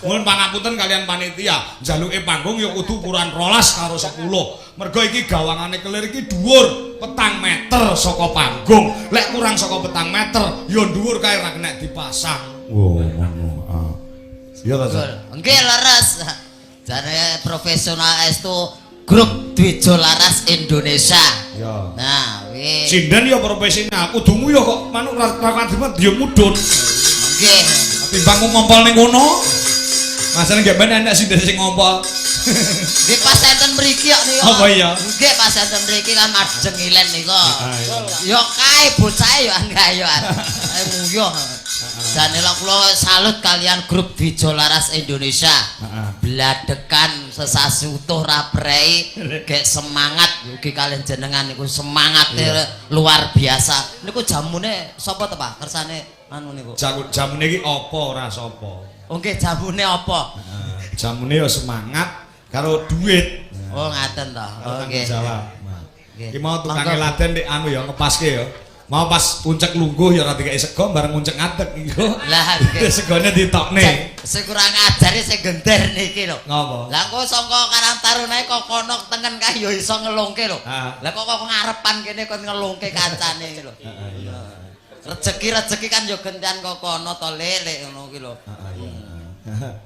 Mun pangapunten kalian panitia, njaluke panggung ya kudu ukuran 12 karo 10. Mergo iki gawangane kelir iki dhuwur 4 meter saka panggung. Lek kurang saka 4 meter ya dhuwur kae ra kena dipasang. Wo, ngono. Iya ta, Cak? Nggih leres. Jare profesional itu grup Dwijo Laras Indonesia. Ya. Nah, wis. Sinden ya profesional, kudumu ya kok manuk ra kadhimet ya mudhun. Nggih. Timbangmu ngompol ning kono. Masane nggih ben enek sinden sing ngompol. Nggih pas enten mriki kok niku. Apa iya? Nggih pas enten mriki kan madeng ilen niku. Iya. Ya kae bocah ya anggayoan. Ae nguyuh. Jane lak kula salut kalian grup Dwijo Laras Indonesia. Bladekan sesasi utuh raprei gek semangat ugi kalian jenengan niku semangate luar biasa. Niku jamune sapa to Pak? Kersane anu niku. Jamune iki apa ora sapa? Oh nggih jamune apa? Jamune ya semangat karo duit. Oh ngaten to. Oh nggih. Jawab. Nggih. Iki mau tukang laden nek anu ya ngepaske ya. Mau pas uncek lungguh ya ora dikeki sego bareng uncek ngadeg iku. Lah nggih. Segone ditokne. Sing kurang ajare sing gender niki lho. Ngopo? Lah kok saka Karang Taruna kok kono tengen kae ya iso ngelungke lho. Lah kok ngarepan kene kon ngelungke kancane iki lho. Rezeki kan yo gentian kok kono to lelek ngono ki lho.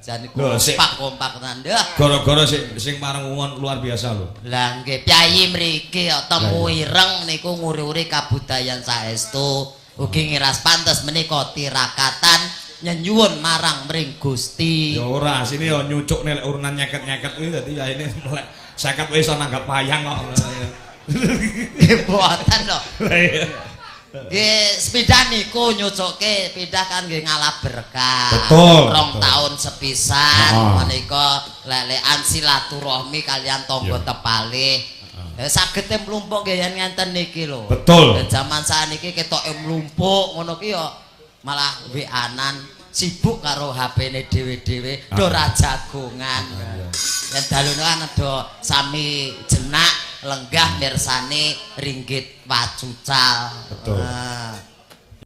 Jane kompak nandha. Gara-gara sing parengungan luar biasa lho. Lah nggih pyayi mriki temu ireng niku nguri-uri kabudayan saestu. Ugi ngiras pantes menika tirakatan nyenyuwun marang mring Gusti. Ya ora, sini yo nyucukne lek urunan nyeket-nyeket kuwi dadi ya ini lek 50 wis iso nanggap wayang kok. Nggih boten lho. Nggih sepeda niku nyucuke pindah kan nggih ngalap berkah. Betul. 2 tahun sepisan menika lelekan silaturahmi kalian tangga tepalih. Saged mlumpuk nggih yen ngenten niki lho. Betul. Zaman saniki ketoke mlumpuk ngono ki yo malah WA-an sibuk karo HP-ne dhewe-dhewe do ra jagongan. Yen dalune kan do sami jenak lenggah mirsani ringgit wacucal. Betul.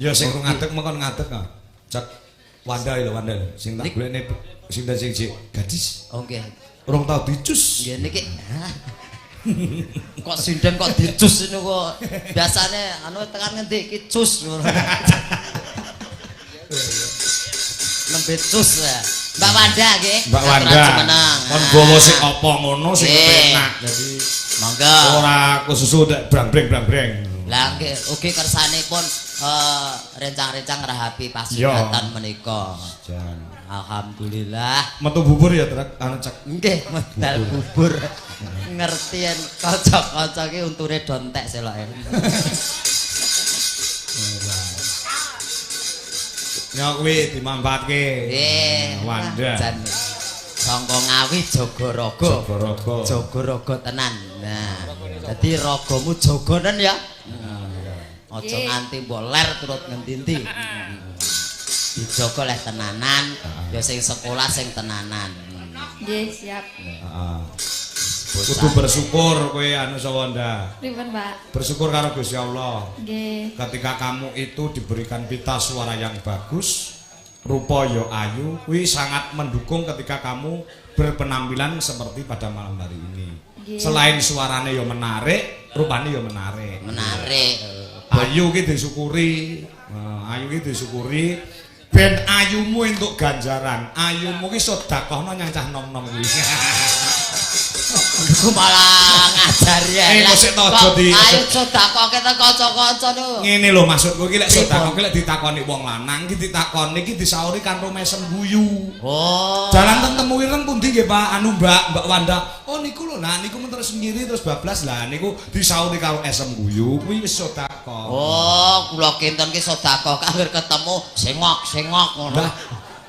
Ya sing ngadeg mengkon ngadeg kok. Cak Wanda lho Wanda sing tak golekne sing gadis. Oh nggih. Urung tau dicus. Nggih niki. Kok sinden kok dicus niku biasane anu tekan ngendi iki cus ngono. Nembe cus ya. Mbak Wanda nggih. Mbak Wanda. Kon gowo sing apa ngono sing enak. Dadi monggo. Ora kesusu nek brang-breng. Lah nggih ugi kersanipun rencang-rencang rahapi pasugatan menika. Alhamdulillah. Metu bubur ya trek anu cek. Nggih, medal bubur. Ngerti yen kanca-kanca ki unture dontek seloke. Ya kuwi dimanfaatke. Wanda. Jan sangka Ngawi Jogorogo. Jogorogo tenan. Nah, dadi ragamu jogonen ya. Aja nganti mbok ler turut ngendi-endi. Dijogo leh tenanan, ya sing sekolah sing tenanan. Nggih, siap. Heeh. Kudu bersyukur kowe anu Sawanda. Pripun, Pak? Bersyukur karo Gusti Allah. Nggih. Ketika kamu itu diberikan pita suara yang bagus, rupa yo ayu, kuwi sangat mendukung ketika kamu berpenampilan seperti pada malam hari ini. Nggih. Selain suarane yo menarik, rupane yo menarik. Menarik. Ayu ki disyukuri. Ayu ki disyukuri. Ben ayumu entuk ganjaran. Ayumu ki sedekahno nyancah nom-nom kuwi. Iku malah ngajari ya. Sik aja di. Ayo sedekahke teng kanca-kanca niku. Ngene lho maksudku iki lek sedekahke lek ditakoni wong lanang iki ditakoni iki disauri kanthi mesem guyu. Oh. Jalan teng temu ireng pundi nggih Pak? Anu Mbak Wanda. Oh niku lho, nah niku men terus sendiri terus bablas lah niku disauri karo esem guyu kuwi wis sedekah. Oh, kula kinten ki sedekah anggere ketemu sengok ngono.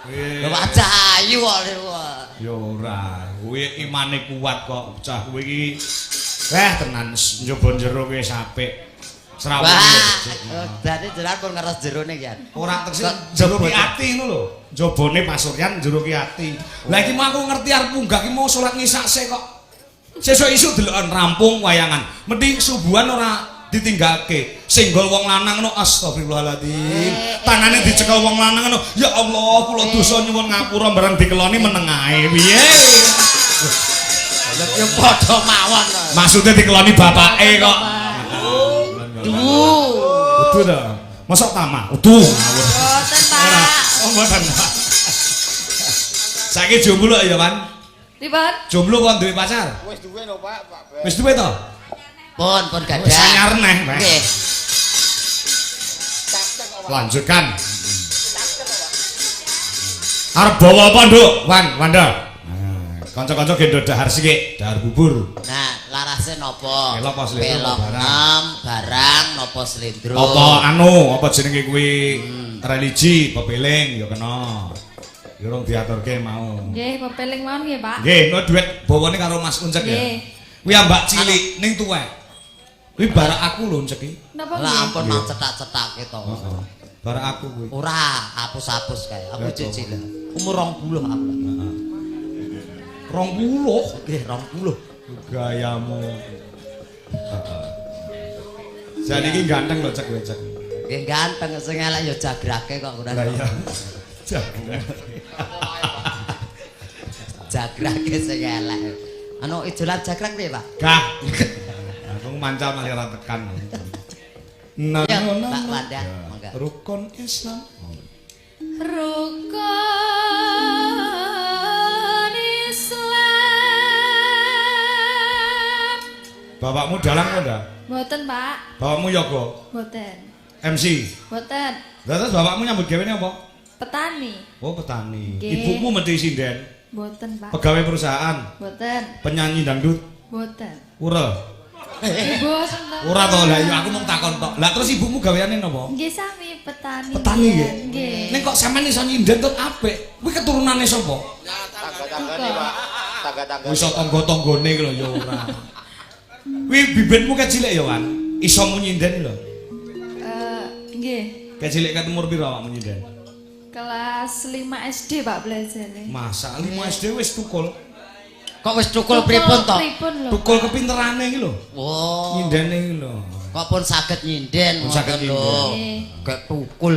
Lha wajah ayu kok niku. Ya ora, kuwi imane kuat kok cah kuwi iki. Tenan njobo jero kuwi sapik. Srawung. Dadi jenengan pun ngeres jerone ki. Ora tekse jero ki ati ngono lho. Jobone pasuryan jero ki ati. Lah iki mau aku ngerti arep munggah ki mau salat ngisakse kok. Sesuk isuk deloken rampung wayangan. Mendhi subuhan ora ditinggalke. Singgol wong lanang ngono astagfirullahaladzim. Tangane dicekel wong lanang ngono. Ya Allah, kula dosa nyuwun ngapura barang dikeloni meneng ae. Piye? Ya padha mawon. Maksudnya dikeloni bapake kok. Udu to. Mosok tamak. Udu. Boten, Pak. Oh, mboten. Saiki jomblo ya, Pan? Ribet. Jomblo kok duwe pacar? Wis duwe lho, Pak. Wis duwe to? Pun gadah. Wis anyar neh, Pak. Nggih. Lanjutkan. Arep bawa apa, Nduk? Wanda. Kanca-kanca gendho dahar sithik, dahar bubur. Nah, larase napa? Pelok apa slendro, Pelok barang? enam, barang napa slendro? Apa jenenge kuwi religi, pepeling ya kena. Ya urung diaturke mau. Nggih, pepeling mawon nggih, Pak. Nggih, no duit bawane karo Mas Uncek ya. Nggih. Kuwi ambak cilik ning tuwek. Kuwi barak aku lho Uncek iki. Napa Lah nggih? ampun nang cetak-cetake to. Barak aku kuwi. Ora hapus-hapus kae. Aku cicil. Umur 20 aku. 20. Nggih 20. Gayamu. Jadi iki ganteng lho Cek kowe Cek. Nggih ganteng sing elek ya jagrake kok ora. Lah iya. Jagrake. Jagrake sing elek. Anu idolan jagrak piye, Pak? Gah. Aku mancal malah ora tekan. Nah, Ya, Pak Wanda, monggo. rukun Islam. Rukun Islam. Bapakmu dalang ndak? Boten, Pak. Bapakmu yoga? Boten. MC. Boten. Terus bapakmu nyambut gawe apa? Petani. Oh, petani. Nggih. Ibumu mesti sinden. Boten, Pak. Pegawai perusahaan, Boten. penyanyi dangdut. Boten. Ura. Boten. Ora to, lah ya aku mung takon tok. Lah terus ibumu gaweane napa? Nggih sami petani. Petani nggih. Nggih. Ning kok sampean iso nyinden tot apik? Kuwi keturunane sapa? Tangga-tanggane, Pak. Tangga-tanggane. Iso tangga-tanggane iki lho ya ora. Kuwi bibitmu kecilik ya, Wan? Iso nyinden lho. Nggih. Kecilik ket umur piro awakmu nyinden? Kelas 5 SD, Pak, belajarnya. Masa 5 SD wis tukul. Kok wis cukul pripun to? Pripun lho. Tukul kepinterane iki lho. Oh. Nyindene iki lho. Kok pun saged nyinden Pun saged ngoten lho. nyinden. Gak tukul.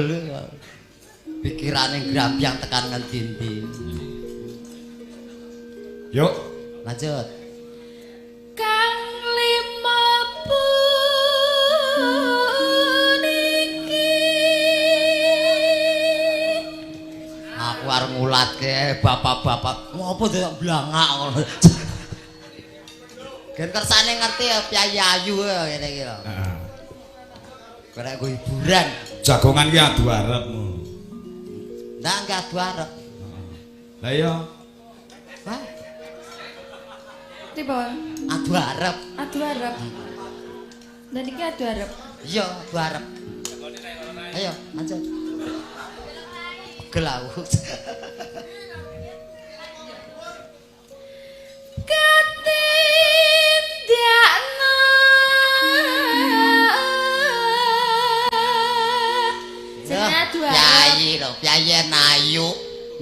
Pikirane grambyang tekan ngendi-endi. Yuk. Lanjut. Kang lima puniki Aku arep ngulatke bapak-bapak. Ngopo delok blangak ngono. Gen kersane ngerti ya Piyayi Ayu ngene iki lho. Heeh. Karek go hiburan. Jagongan ki adu arepmu. Ndak enggak adu arep. Lah iya. Wah, Pripun? adu arep. Adu arep. Dan iki adu arep. Iya, adu arep. Ayo, lanjut. Gelaut. Katindakna jenenge adu arep. Piyayi lho, Piyayi Ayu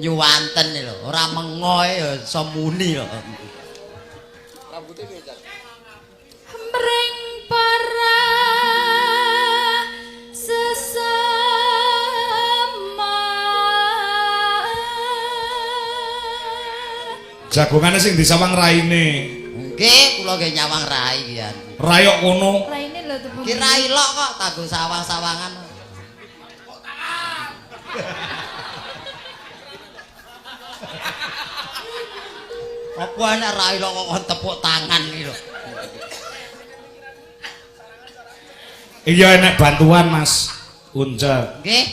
nyuwanten lho, ora mengo ya iso muni lho. Rambutnya piye, Cak? Mring para sesama Jagongane sing disawang raine. Nggih, kula nggih nyawang rai pian. Rayok kono. raine lho tuh. Ki rai lok kok tanggo sawang-sawangan. Apa enak rai lok kok kon tepuk tangan iki lho. Iya enek bantuan Mas Uncek. Nggih.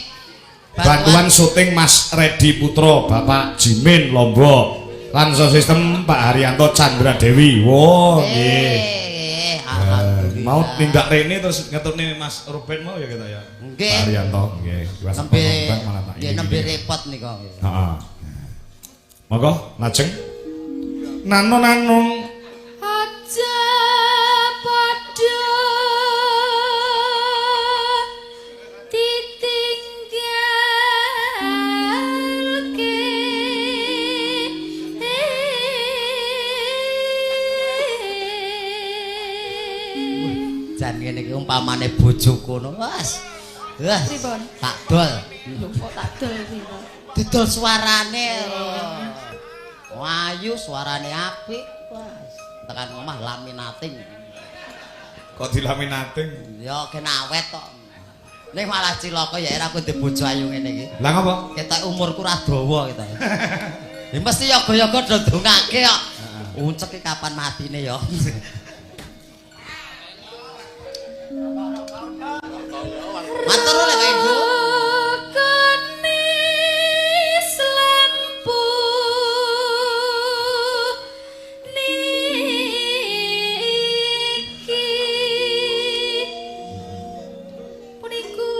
Bantuan syuting Mas Redi Putra, Bapak Jimin Lombok. Lan sistem Pak Haryanto Chandra Dewi. Wo, nggih. Alhamdulillah. Mau nindak rene terus ngetutne Mas Ruben mau ya kita ya. Nggih. Pak Haryanto nggih. Nembe malah tak nggih nembe repot nika. Heeh. Monggo lajeng. Nanun Aja padha ditinggalke Jan ngene ngene iki umpamane bojoku ngono. Wes. Wah. Pripun? Tak dol. Lho kok tak dol piro? Didol suarane. Ayu suarane apik. Wes. Tekan omah laminating. Kok dilaminating? Ya kena awet tok. Ning malah cilaka ya ora aku ndek bojo ayu ngene iki. Lah ngapa? Ketok umurku ra dawa ketok. Ya mesti yoga-yoga do ndongake kok. Uncek iki kapan matine ya. Matur lek Ibu. Kenis lampu niki puniku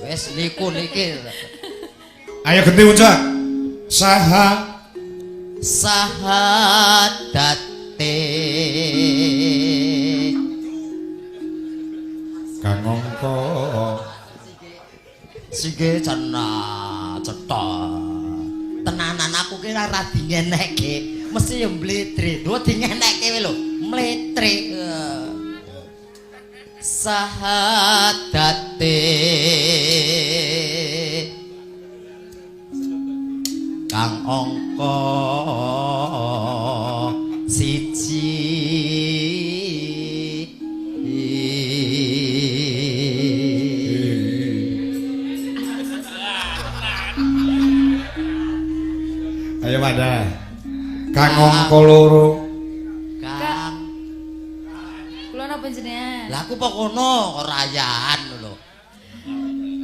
Wis niku niki. Ayo genti ucap. Sahadate Kang Angka sige cena cetha tenanan aku ki ora dingenekke mesti yo mletre duwe dingenekke lho mletre sahadate Kang Angka siji Ayo Wanda. Kang Angka loro. Kang kula napa jenengan? lah aku kok ngono rayan lho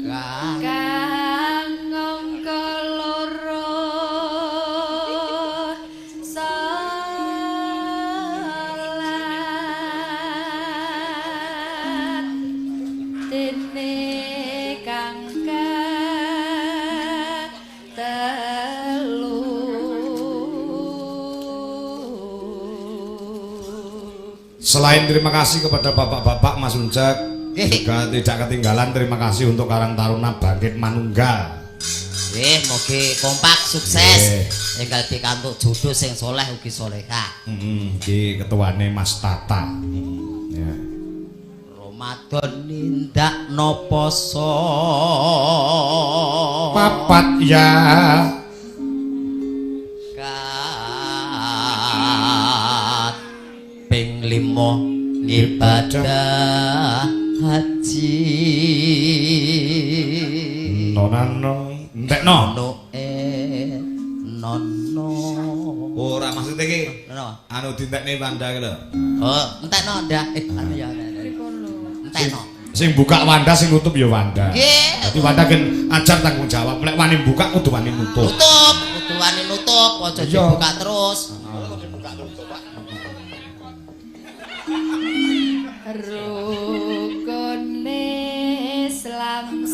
Kang Kang angka loro salat dene kang telu Selain terima kasih kepada bapak-bapak Mas Uncak, juga tidak ketinggalan terima kasih untuk Karang Taruna Bangkit Manunggal. Mugi kompak sukses. Enggal pikantuk jodoh sing soleh ugi solehah. Iki ketuane Mas Tata. Ya. Ramadan nindakno poso. Papat ya. Kat ping 5 ibadah haji. Nonano entekno. Nono. Ora maksud iki. Nono. Anu dintekne Wanda ki lho. Oh, entekno ndak. Anu ya. Entekno. Sing buka Wanda sing nutup ya Wanda. Nggih. Dadi Wanda gen ajar tanggung jawab. Lek wani buka kudu wani nutup. Kudu wani nutup, aja dibuka terus. Rukune Islam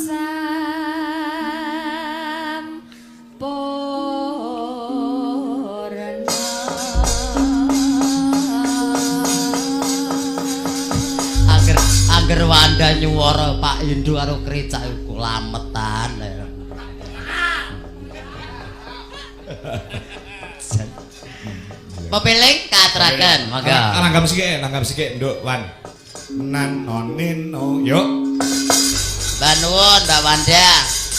Angger Wanda nyuwara Pak Indro karo Kricak iku lametan. Pepiling kateraken, monggo. Langgam sik, Nduk Wan. Nanonino, yuk. Mbah nuwun Mbak Wanda.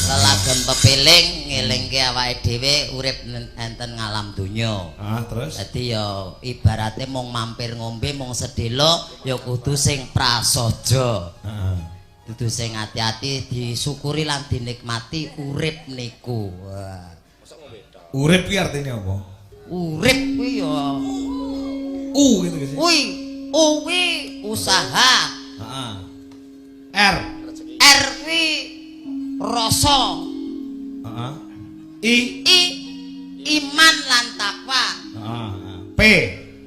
Lelagon pepiling ngelingke awake dhewe urip enten ngalam donya. Terus? Dadi ya ibarate mung mampir ngombe mung sedhela ya kudu sing prasaja. Kudu sing ati-ati disyukuri lan dinikmati urip niku. Urip ki artine apa? Urip kuwi ya Gitu guys. uwi usaha. R kuwi rasa. I Iman lan takwa. P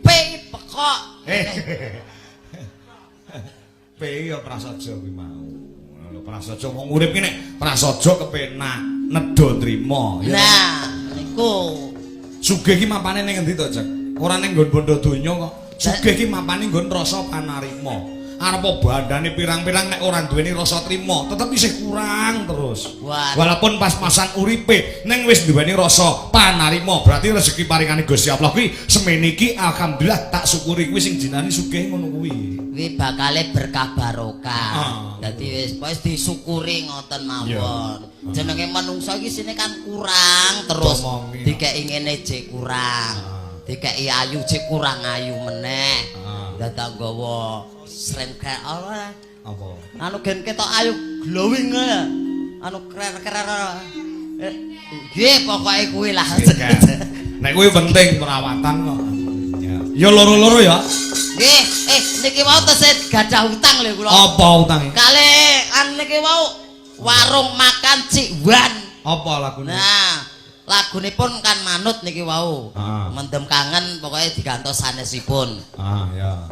Pekok. P ya prasaja kuwi mau. Prasaja wong urip ki nek prasaja kepenak, nedha trima. Nah, niku. Sugih ki mapane ning endi to, Cek? Ora ning nggon bondo donya kok. Sugih ki mapane nggon rasa panarima. arep bandane pirang-pirang nek ora duweni rasa trima, tetep isih kurang terus. Wah. Walaupun pas-pasan uripe ning wis duweni rasa panarima, berarti rezeki paringane Gusti Allah kuwi semene iki alhamdulillah tak syukuri kuwi sing jenenge sugih ngono kuwi. Kuwi bakale berkah barokah. Dadi wis disyukuri ngoten mawon. Jenenge manungsa iki sine kan kurang terus dikeki ngene jek kurang. Dikeki ayu jek kurang ayu meneh. Dadak nggawa srengkek apa? Anu gen ketok ayu glowing anu keren-keren. Nggih pokoke kuwi lah. Nek kuwi penting perawatan kok. Ya loro-loro ya. Nggih, niki wau tesih gadah utang lho kula. Apa utange? Kale niki wau warung makan Cik Wan. Apa lagune? Nah, lagunipun kan manut niki wau. Mendem kangen pokoknya digantos sanesipun. Ya.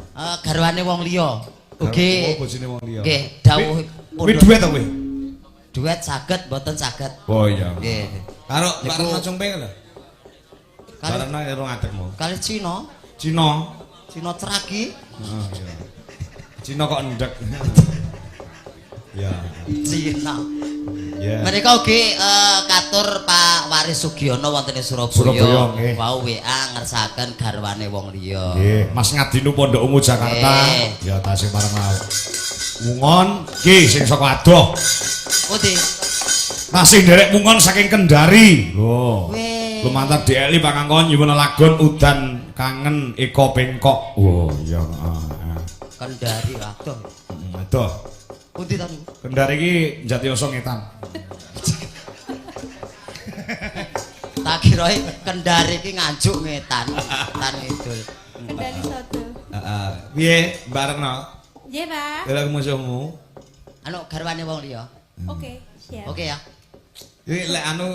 Garwane wong liya. Nggih. Oh, bojone wong liya. Nggih, dawuh. Kuwi duet ta kuwi? Duet saged mboten saged. Oh iya. Nggih. Karo Niku- Barana Cumpe lho. Barana ero ngadegmu. Kali Cina, Cina. Cina ceragi. Iya. Cina kok ndek. Ya. Cina. Ya. Mereka ugi katur Pak Waris Sugiono wonten ing Surabaya, Surabaya. nggih. Wau WA ngersakaken garwane wong liya. Nggih, Mas Ngadinu Pondok Ungu Jakarta. Nggih. Ya tasih pareng mau. Mungon ki sing saka adoh. Pundi? Tasih nderek mungon saking Kendari. Lho. Weh. Lumantar dieli pangangkon nyuwun lagon udan kangen Eko Bengkok. Oh iya. Kendari adoh. Adoh. Pundi ta niku? Kendari iki Jatiyoso Ngetan. Tak kira Kendari iki nganjuk ngetan. Tan itu. Kendali soto. Heeh. Piye Mbak Retno? Nggih, Pak. Delok musuhmu. Anu garwane wong liya. Oke, siap. Oke ya. Iki lek anu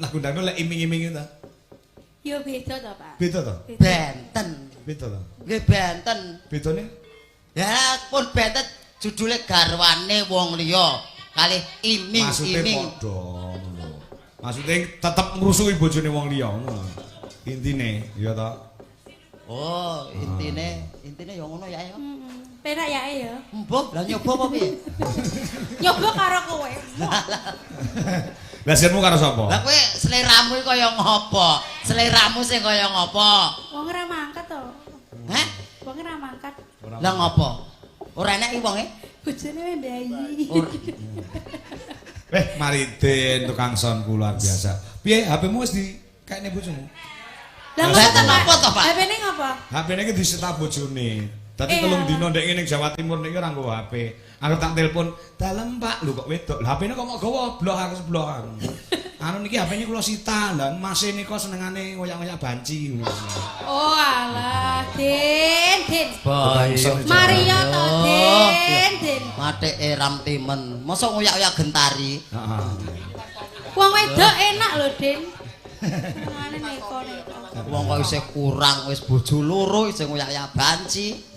lagu dangdut lek iming-iming itu. Yo beda to, Pak. Beda to? Beda. Benten. Beda to? Nggih benten. Bedane? Ya pun benten judule garwane wong liya kali Maksudnya iming-iming. padha ngono. Maksudnya tetep ngrusuki bojone wong liya ngono. Intine, ya ta? Oh, intine ya ngono ya ya. Penak ya ya. Mbok, lah nyoba apa piye? Nyoba karo kowe. Lah sirmu karo sapa? Lah kowe seleramu iki kaya ngopo? Seleramu sing kaya ngopo? Wong ora mangkat to. Hah? Wong ora mangkat. Lah ngopo? Ora enek iki wonge? Bojone ndayi. Mari den tukang son luar biasa. Piye HP-mu wis dikaene bojomu? Lah Benten apa to, Pak? HP-ne ngapa? HP-ne iki disita bojone. Tadi Eh, telung alah. dino ndek ngene Jawa Timur niki ora nggawa HP. Aku tak telepon, "Dalem Pak, lho kok wedok." Lah HP-ne kok mau gawa blok aku sebelah. Anu niki HP-ne kula sita. Lah Mas nika senengane ngoyak-ngoyak banci. Oh alah, Din. Bayo. Maria to, Din. Mate eram timen. Mosok ngoyak-ngoyak gentari. Heeh. Wong wedok enak lho, Din. Mane neko. Wong kok isih kurang wis bojo loro isih ngoyak-ngoyak banci.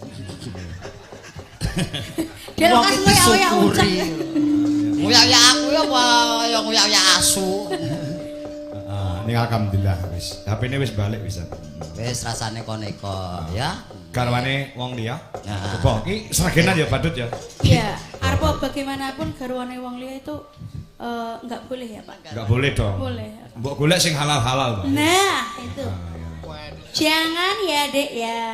Dia Wong kan iki ngoyak-ngoyak disyukuri. ucap. Ngoyak-ngoyak aku ya apa ya ngoyak-ngoyak asu. Heeh, ning alhamdulillah wis. HP-ne wis balik wisan. Wis rasane koneko ya. Garwane wong liya. Nah. Coba iki sregenan ya badut ya. Ya, arep bagaimanapun garwane wong liya itu enggak boleh ya, Pak. Enggak boleh dong. Boleh. Mbok golek sing halal-halal, Pak. Nah, itu. Jangan ya, Dek ya.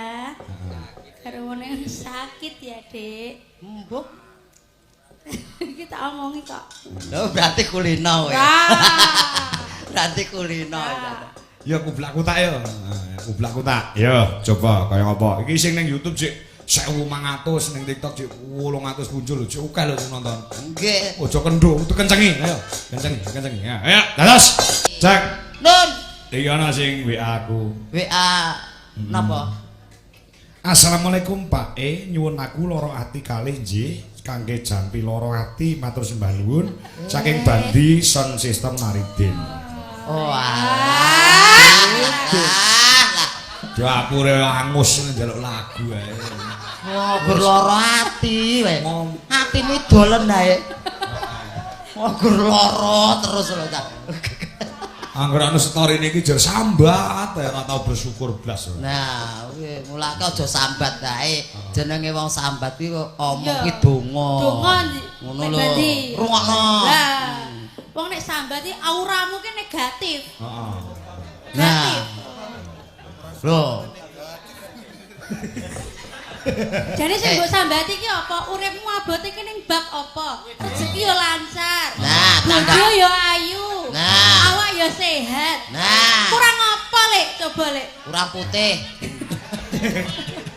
Garwane sakit ya, Dek. Mbok. Kita omongi kok. Lho berarti kulino kowe. Wah. Berarti kulino. Ya kublak kutak ya. Kublak kutak. Ya, coba kaya apa? Iki sing ning YouTube sik 1500, ning TikTok sik 800 muncul lho. Sik akeh lho sing nonton. Nggih. Ojo kendho, kudu kencengi. Ayo, kencengi. Ya, ayo, dados. Cek. Nun. Iki ana sing WA aku. WA napa? Assalamualaikum Pak nyuwun aku loro ati kalih nggih kangge jampi loro ati matur sembah nuwun saking Bandi Sound System Maridin. Oh Dapure angus njaluk lagu ae. oh berloro ati wae. Atimu dolen ae. Oh gur loro terus lho Cak. Angger anu story niki jer sambat ya ora tau bersyukur blas. Nah, kuwi mulake aja sambat kae. Jenenge wong sambat kuwi kok omong ki donga. Donga Ngono lho. Rungokno. Lah, wong nek sambat iki auramu ki negatif. Heeh. Nah. Lho. Jadi sing mbok sambati iki apa? Uripmu abot iki ning bab apa? Rezeki yo lancar. Nah, tangga. Bojo yo ayu. Nah. Awak yo sehat. Nah. Kurang apa, Lek? Coba, Lek. Kurang putih.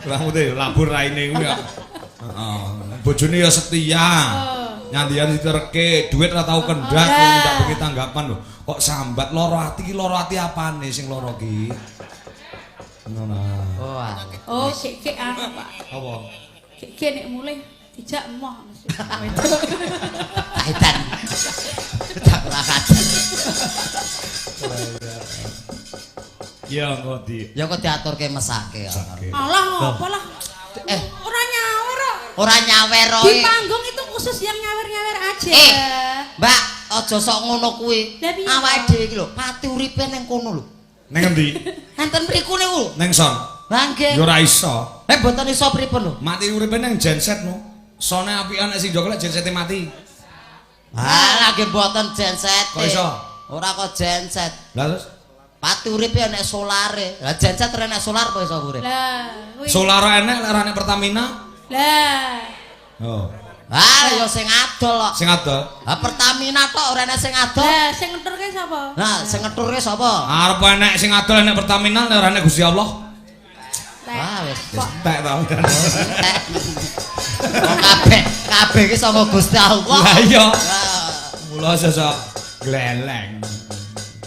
Kurang putih labur raine kuwi ya. Heeh. Bojone ya setia. Nyandian diterke, duit ora tau kendhat, ndak bengi tanggapan lho. Kok sambat lara ati ki lara ati apane sing lara ki? Ngono. Oh. Oh, sik anu, Pak. Apa? Sik nek mulih dijak emoh. Kaitan. Tak ora kaden. Ya engko di. Ya kok diaturke mesake. Alah ngopo lah. Ora nyawer kok. Ora nyawer Di panggung itu khusus yang nyawer-nyawer aja. Mbak, aja sok ngono kuwi. Lah piye? Awake dhewe iki lho, pati uripe ning kono lho. Ning endi? Enten mriku niku. Ning son. Lah nggih. Ya ora iso. Mboten iso pripun lho. Mati uripe ning genset no. Sone apian nek sing joko lek gensete mati. Ah, lagi mboten genset. Kok iso? Ora kok genset. Lah terus Pati uripe nek solare. Lah genset ora nek solar kok iso urip. Lah, kuwi. solar enek lek ora nek Pertamina. Lah. Oh. Ah, ya sing adol kok. Sing adol. Lah Pertamina tok ora enek sing adol. Lah, sing ngeturke sapa? Nah, sing ngeturke sapa? Arep enek sing adol enek Pertamina lek ora enek Gusti Allah. Ah, wis. Tak tau. Wong kabeh iki saka Gusti Allah. Lah iya. Ah. Mula sesok gleleng.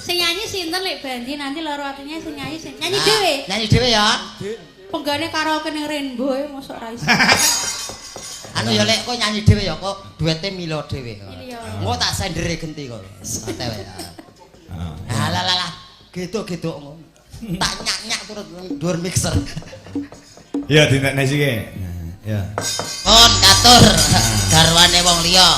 Sing nyanyi sinten Lek Bandi nanti loro atinya sing nyanyi dhewe. Nyanyi dhewe ya. Penggane karaoke ning Rainbow mosok ra iso. Anu ya lek kok nyanyi dhewe ya kok duwete milo dhewe. Iya. Engko tak sendere genti kok. Santai wae. Lah. Gedok-gedok ngono. Tak nyak-nyak turut dhuwur mixer. Ya dinekne sike. Ya. Pun katur garwane wong liya.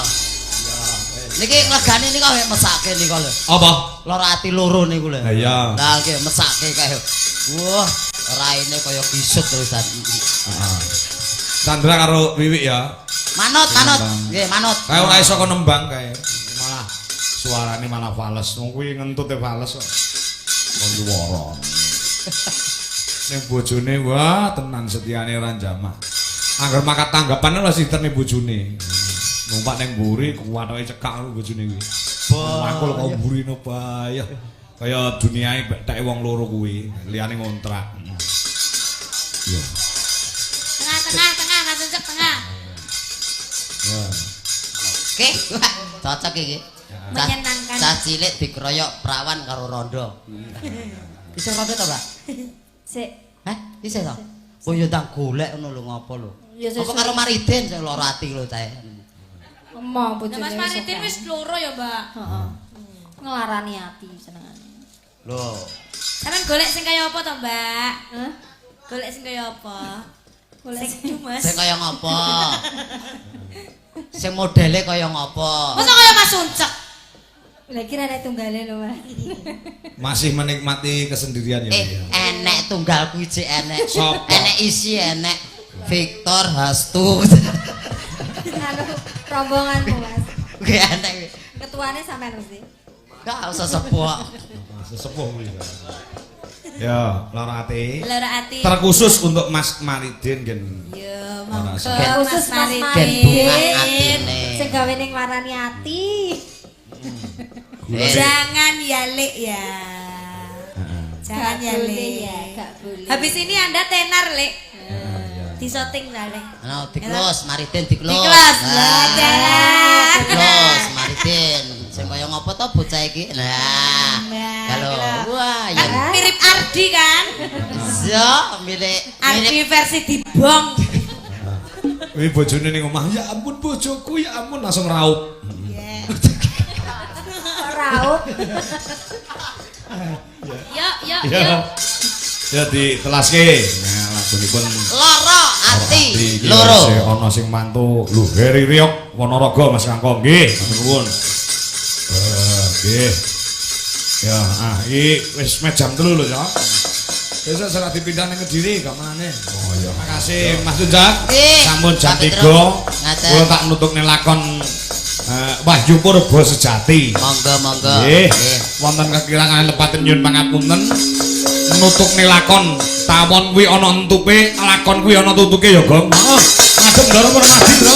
Niki nglegane nika mesake nika lho. Apa? Lara ati loro niku lho. Lah iya. Lah nggih mesake kae. Wah, raine kaya kisut terusan. Heeh. Sandra karo Wiwik ya. Manut. Nggih, manut. Kae ora iso kok nembang kae. Malah suarane malah fales. Wong kuwi ngentute fales kok. Wong luwara. Ning bojone wah tenan setiane ora jamak. Angger makat tanggapan lho siterne bojone. Numpak ning mburi kuwatoke cekak karo bojone kuwi. Mangkul kok mburine bayah. Kaya duniae beteke wong loro kuwi, liyane ngontrak. Yo. Tengah, ngancek tengah. Ya. Oke, cocok iki. Menyenangkan. Cah cilik dikeroyok perawan karo rondo. Isih rondo to, Mbak? Sik. Hah? Isih to? Oh ya tak golek ngono lho ngopo lho. Ya Apa karo Maridin sing lara ati lho cahe. Emang bojone Mas Maridin wis loro ya, Mbak. heeh. Ngelarani ati senengane. Lho, Sampeyan golek sing kaya apa to, Mbak? Hah? Golek sing kaya apa? Golek Sing dumes. sing kaya ngopo? Sing modele kaya ngopo? Masa kaya Mas Uncek? Lah kira ada tunggale lho, Mas. Masih menikmati kesendirian ya. Enek tunggal kuwi cek enek. Sopo? Enek isi enek Victor Hastu. Anu rombonganmu, Mas. Kuwi enek. Ketuane sampean mesti. Gak usah sepuh. Sesepuh kuwi. Ya, lara ati. Loro ati. Terkhusus untuk Mas Maridin gen. Ya, Ora monggo usah. Khusus Mas Gen bunga Maridin. atine. Sing gawe ning warani ati. Jangan ya, Lek ya. Jangan ya, Gak boleh Lek. ya, gak boleh. Habis ini Anda tenar, Lek. Di syuting soalnya. Anu di-close, Maridin di-close. Di-close. Nah. Lah, jalan. Di-close, Maridin. Sing kaya ngopo to bocah iki? Nah. Nah, Kalau kalau- wah Kan ya. mirip Ardi kan? Yo, milik Ardi versi dibong. Wih bojone ning omah, ya ampun bojoku, ya ampun langsung raup. Raup. Yuk. Ya ditelaske. Nah, lagunipun loro ati iki loro. sing ana sing mantu Lho Heri Riok Wanaraga Mas Kangkong nggih, nuwun. Nggih. Ya, iki wis jam 3 lho, ya. Besok serah dipindah ning Kediri gamane. Oh iya. Makasih Mas Tujak. Sampun jam 3. Kula tak nutukne lakon Wahyu Purba Sejati. Monggo. Nggih. Wonten kekirangan lepaten nyuwun pangapunten. Nutukne lakon tawon kuwi ana entupe, lakon kuwi ana tutuke ya, Gong. Heeh. Ngadeg ndara permadi, Bro.